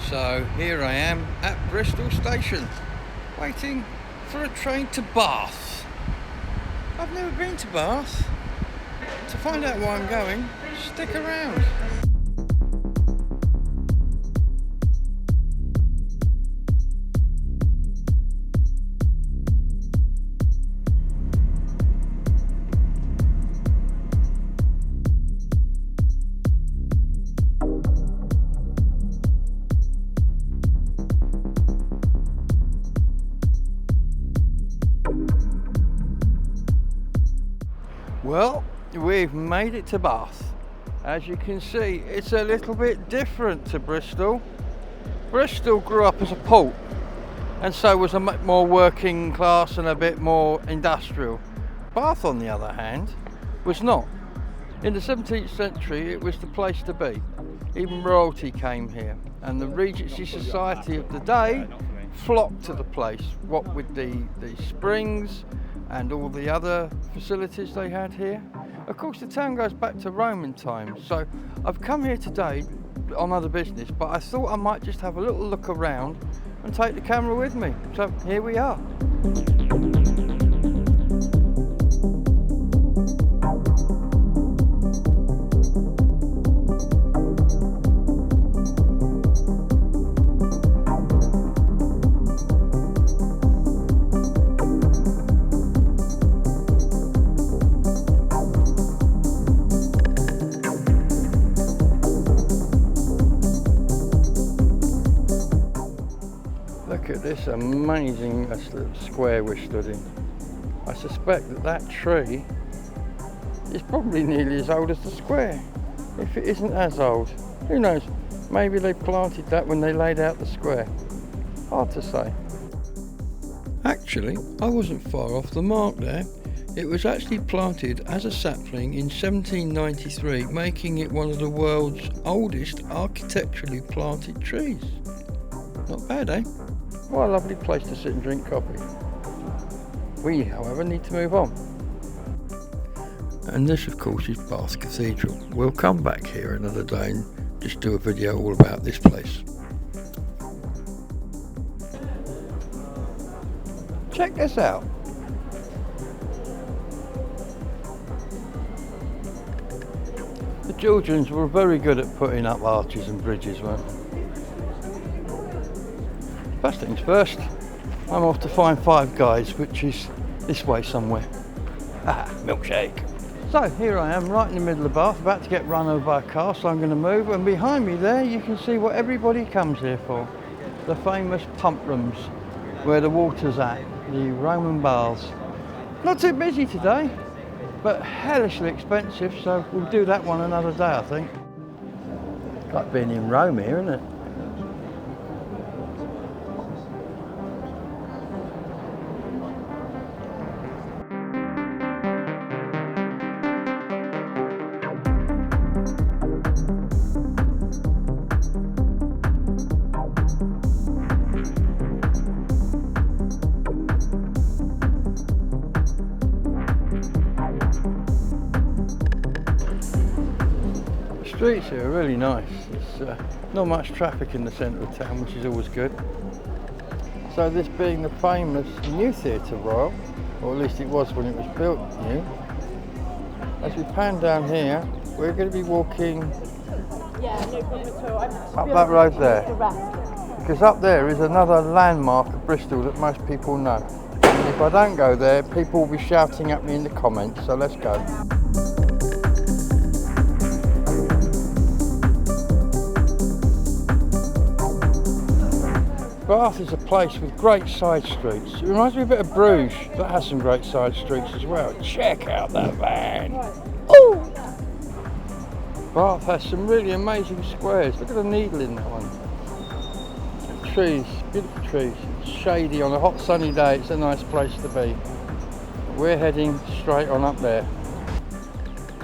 So here I am at Bristol Station, waiting for a train to Bath. I've never been to Bath. To find out where I'm going, stick around. Well, we've made it to Bath. As you can see, it's a little bit different to Bristol. Bristol grew up as a port, and so was a much more working class and a bit more industrial. Bath, on the other hand, was not. In the 17th century, it was the place to be. Even royalty came here, and the Regency Society of the day flocked to the place, what with the springs and all the other facilities they had here. Of course, the town goes back to Roman times, so I've come here today on other business, but I thought I might just have a little look around and take the camera with me. So here we are. Look at this amazing little square we're stood in. I suspect that tree is probably nearly as old as the square. If it isn't as old, who knows? Maybe they planted that when they laid out the square. Hard to say. Actually, I wasn't far off the mark there. It was actually planted as a sapling in 1793, making it one of the world's oldest architecturally planted trees. Not bad, eh? What a lovely place to sit and drink coffee. We, however, need to move on. And this, of course, is Bath Cathedral. We'll come back here another day and just do a video all about this place. Check this out. The Georgians were very good at putting up arches and bridges, weren't they? First things first, I'm off to find Five Guys, which is this way somewhere. Ah, milkshake. So here I am, right in the middle of Bath, about to get run over by a car, so I'm going to move. And behind me there, you can see what everybody comes here for. The famous pump rooms, where the water's at, the Roman baths. Not too busy today, but hellishly expensive, so we'll do that one another day, I think. Like being in Rome here, isn't it? The streets here are really nice. There's not much traffic in the centre of town, which is always good. So this being the famous new Theatre Royal, or at least it was when it was built new, as we pan down here, we're going to be walking up that road there. Because up there is another landmark of Bristol that most people know. And if I don't go there, people will be shouting at me in the comments, so let's go. Bath is a place with great side streets. It reminds me a bit of Bruges, that has some great side streets as well. Check out that van! Ooh! Bath has some really amazing squares. Look at the needle in that one. Trees, beautiful trees. It's shady on a hot sunny day, it's a nice place to be. We're heading straight on up there.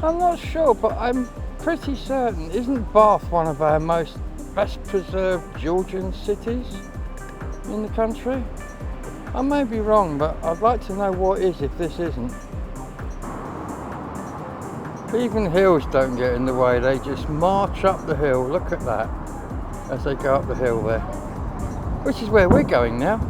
I'm not sure, but I'm pretty certain, isn't Bath one of our most best preserved Georgian cities in the country? I may be wrong, but I'd like to know what is if this isn't. Even hills don't get in the way, they just march up the hill. Look at that. as they go up the hill there, which is where we're going now.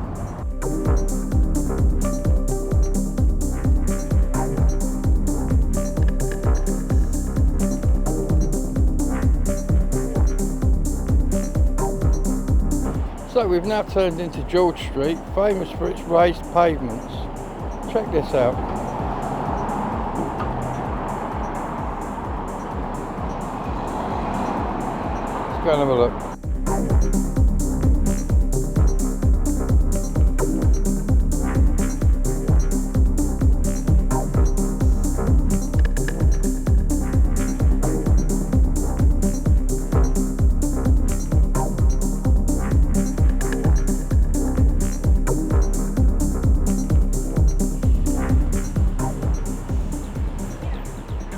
So we've now turned into George Street, famous for its raised pavements. Check this out. Let's go and have a look.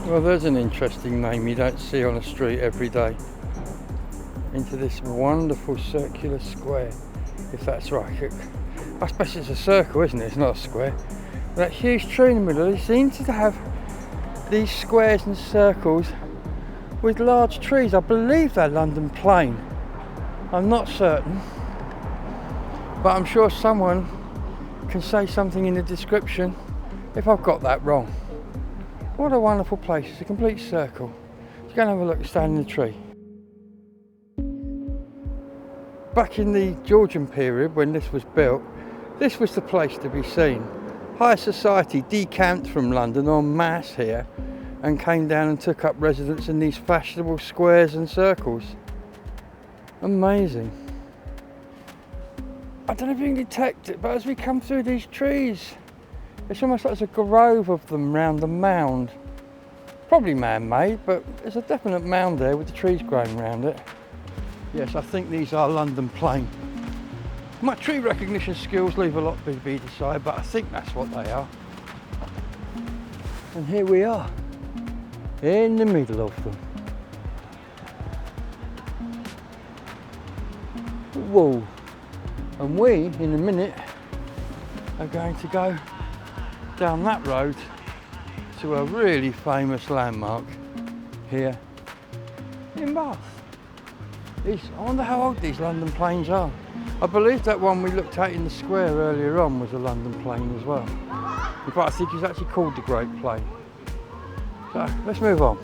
Well, there's an interesting name you don't see on a street every day. Into this wonderful circular square, if that's right. I suppose it's a circle, isn't it? It's not a square. That huge tree in the middle, they seem to have these squares and circles with large trees. I believe they're London Plane. I'm not certain, but I'm sure someone can say something in the description if I've got that wrong. What a wonderful place, it's a complete circle. Let's go and have a look, stand in the tree. Back in the Georgian period, when this was built, this was the place to be seen. High society decamped from London en masse here and came down and took up residence in these fashionable squares and circles. Amazing. I don't know if you can detect it, but as we come through these trees, it's almost like there's a grove of them round the mound. Probably man-made, but there's a definite mound there with the trees growing around it. Yes, I think these are London Plane. My tree recognition skills leave a lot to be desired, but I think that's what they are. And here we are, in the middle of them. Whoa. And we, in a minute, are going to go down that road to a really famous landmark here in Bath. I wonder how old these London Planes are. I believe that one we looked at in the square earlier on was a London Plane as well. In fact, I think it's actually called the Great Plane. So let's move on.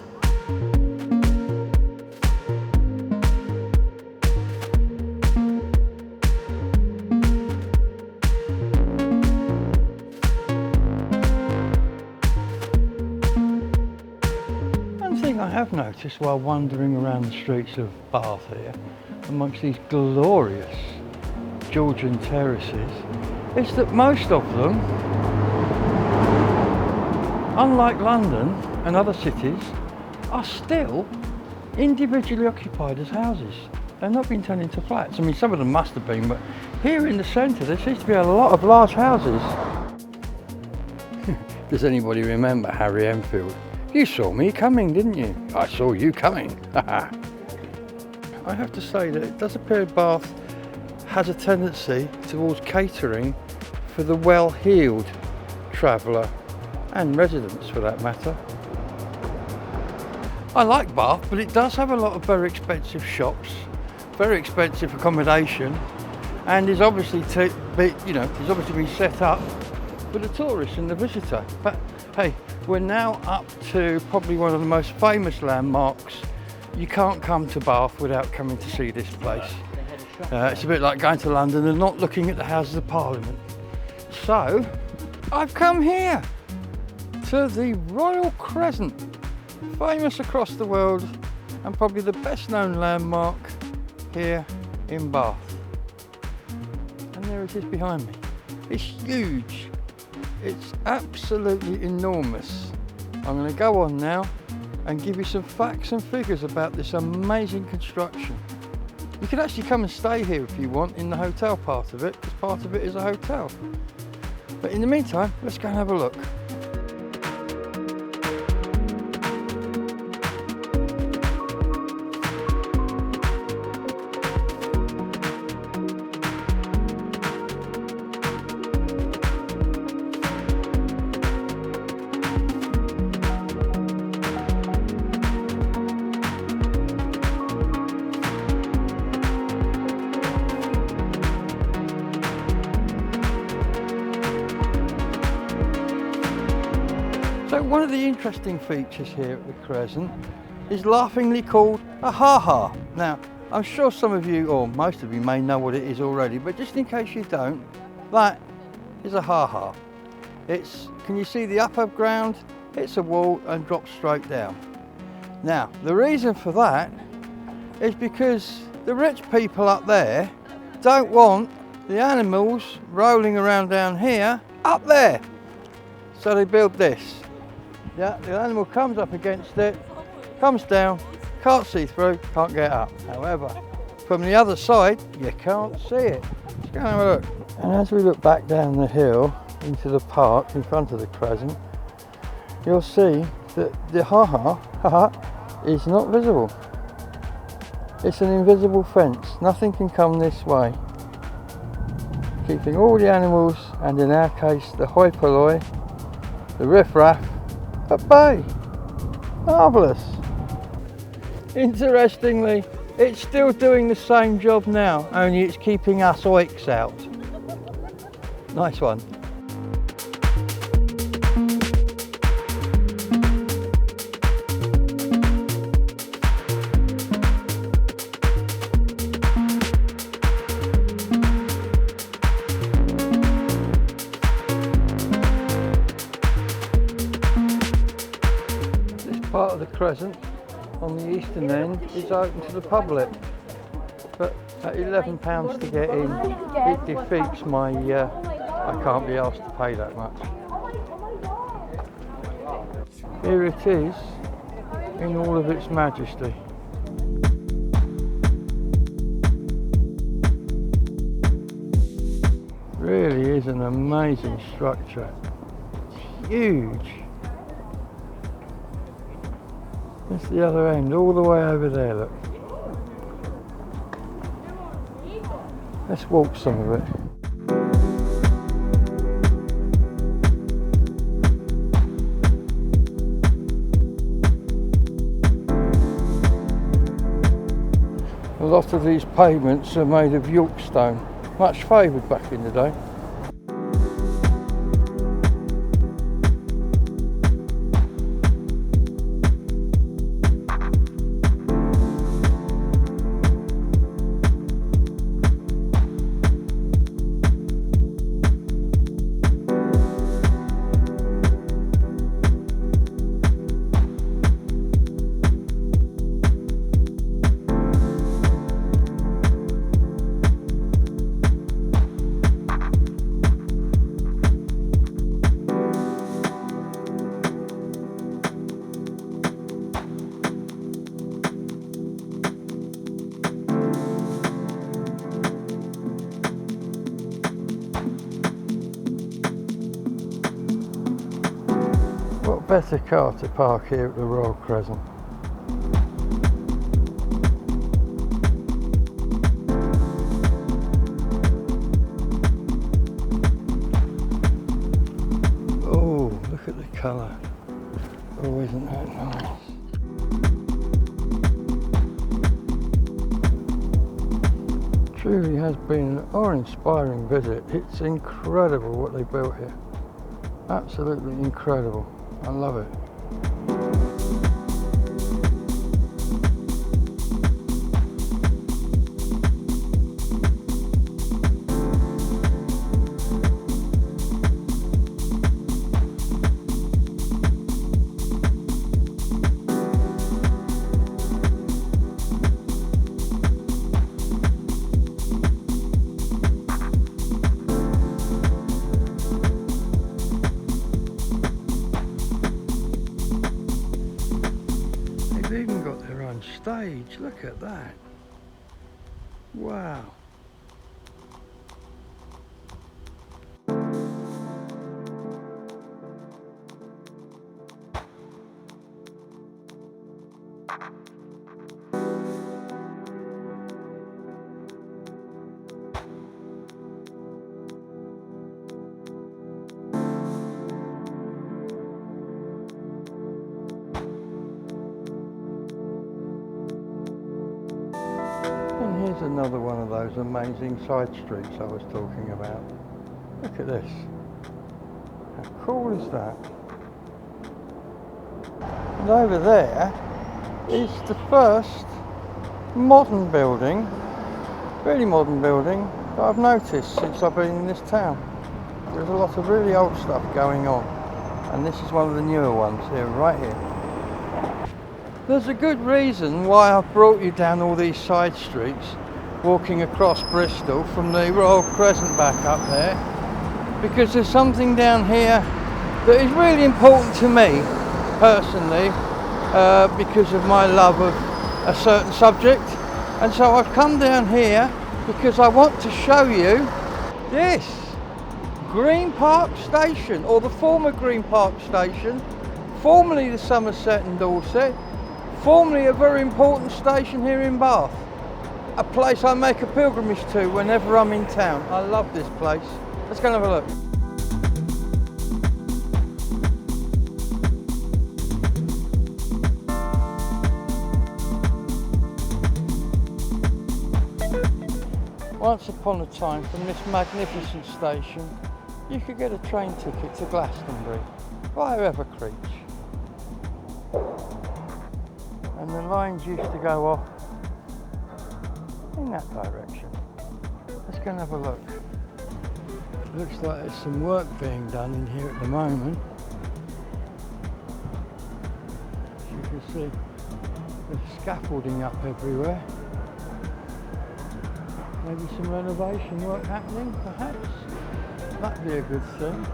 I have noticed while wandering around the streets of Bath here, amongst these glorious Georgian terraces, is that most of them, unlike London and other cities, are still individually occupied as houses. They've not been turned into flats. I mean, some of them must have been, but here in the centre there seems to be a lot of large houses. Does anybody remember Harry Enfield? You saw me coming, didn't you? I saw you coming. I have to say that it does appear Bath has a tendency towards catering for the well-heeled traveller and residents for that matter. I like Bath, but it does have a lot of very expensive shops, very expensive accommodation, and is obviously been set up for the tourist and the visitor. But hey, we're now up to probably one of the most famous landmarks. You can't come to Bath without coming to see this place. It's a bit like going to London and not looking at the Houses of Parliament. So, I've come here to the Royal Crescent, famous across the world and probably the best known landmark here in Bath. And there it is behind me. It's huge. It's absolutely enormous. I'm going to go on now and give you some facts and figures about this amazing construction. You can actually come and stay here if you want in the hotel part of it, because part of it is a hotel. But in the meantime, let's go and have a look. one of the interesting features here at the Crescent is laughingly called a ha-ha. Now, I'm sure some of you, or most of you, may know what it is already, but just in case you don't, that is a ha-ha. Can you see the upper ground? It's a wall and drops straight down. Now, the reason for that is because the rich people up there don't want the animals rolling around down here up there. So they build this. Yeah, the animal comes up against it, comes down, can't see through, can't get up. However, from the other side, you can't see it. Let's go and have a look. And as we look back down the hill into the park in front of the Crescent, you'll see that the ha-ha is not visible. It's an invisible fence. Nothing can come this way, keeping all the animals, and in our case the hoi polloi, the riffraff, at bay. Marvellous. Interestingly, it's still doing the same job now, only it's keeping us oiks out. Nice one. Part of the Crescent on the eastern end is open to the public, but at £11 to get in, it defeats my I can't be asked to pay that much. Here it is in all of its majesty. Really is an amazing structure. It's huge. That's the other end, all the way over there, look. Let's walk some of it. A lot of these pavements are made of York stone, much favoured back in the day. What better car to park here at the Royal Crescent? Oh, look at the colour. Oh, isn't that nice? Truly has been an awe-inspiring visit. It's incredible what they built here. Absolutely incredible. I love it. They've even got their own stage, look at that. Wow. And here's another one of those amazing side streets I was talking about. Look at this. How cool is that? And over there is the first modern building, really modern building, that I've noticed since I've been in this town. There's a lot of really old stuff going on, and this is one of the newer ones here, right here. There's a good reason why I've brought you down all these side streets, walking across Bristol from the Royal Crescent back up there, because there's something down here that is really important to me personally, because of my love of a certain subject. And so I've come down here because I want to show you this Green Park Station, or the former Green Park Station, formerly the Somerset and Dorset, formerly a very important station here in Bath. A place I make a pilgrimage to whenever I'm in town. I love this place. Let's go and have a look. Once upon a time, from this magnificent station, you could get a train ticket to Glastonbury via Evercreech. And the lines used to go off in that direction. Let's go and have a look. Looks like there's some work being done in here at the moment. As you can see, there's scaffolding up everywhere. Maybe some renovation work happening, perhaps. That'd be a good thing.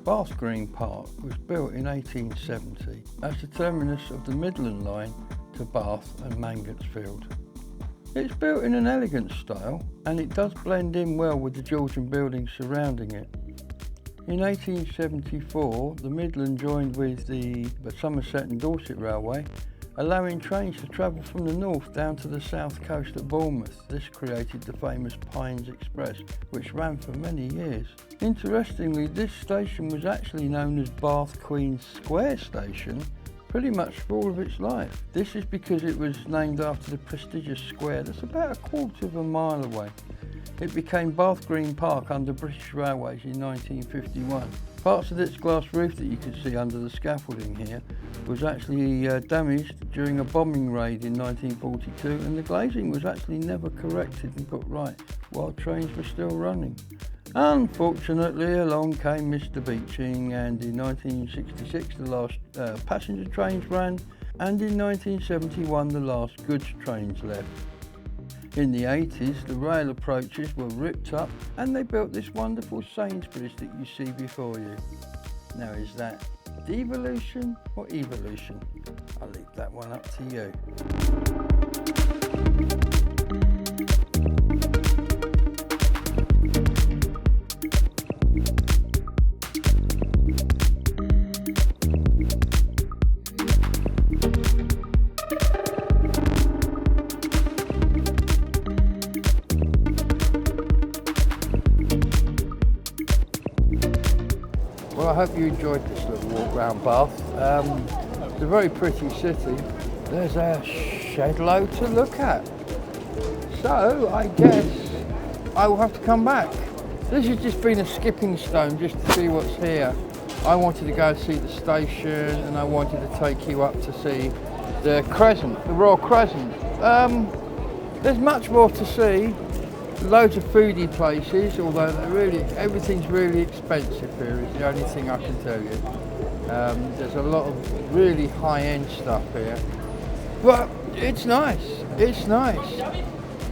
Bath Green Park was built in 1870 as the terminus of the Midland Line to Bath and Mangotsfield. It's built in an elegant style, and it does blend in well with the Georgian buildings surrounding it. In 1874, the Midland joined with the Somerset and Dorset Railway, allowing trains to travel from the north down to the south coast at Bournemouth. This created the famous Pines Express, which ran for many years. Interestingly, this station was actually known as Bath Queen Square Station pretty much for all of its life. This is because it was named after the prestigious square that's about a quarter of a mile away. It became Bath Green Park under British Railways in 1951. Parts of its glass roof that you can see under the scaffolding here was actually damaged during a bombing raid in 1942, and the glazing was actually never corrected and put right while trains were still running. Unfortunately, along came Mr. Beeching, and in 1966 the last passenger trains ran, and in 1971 the last goods trains left. In the 80s, the rail approaches were ripped up and they built this wonderful Sainsbury's that you see before you. Now, is that devolution or evolution? I'll leave that one up to you. Well, I hope you enjoyed this little walk round Bath. It's a very pretty city. There's a shed load to look at. So I guess I will have to come back. This has just been a skipping stone just to see what's here. I wanted to go and see the station, and I wanted to take you up to see the Crescent, the Royal Crescent. There's much more to see. Loads of foodie places, although everything's really expensive here, is the only thing I can tell you. There's a lot of really high-end stuff here. But it's nice,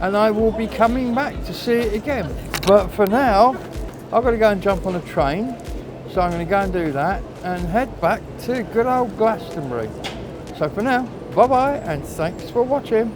and I will be coming back to see it again. But for now, I've got to go and jump on a train, so I'm going to go and do that and head back to good old Glastonbury. So for now, bye-bye, and thanks for watching.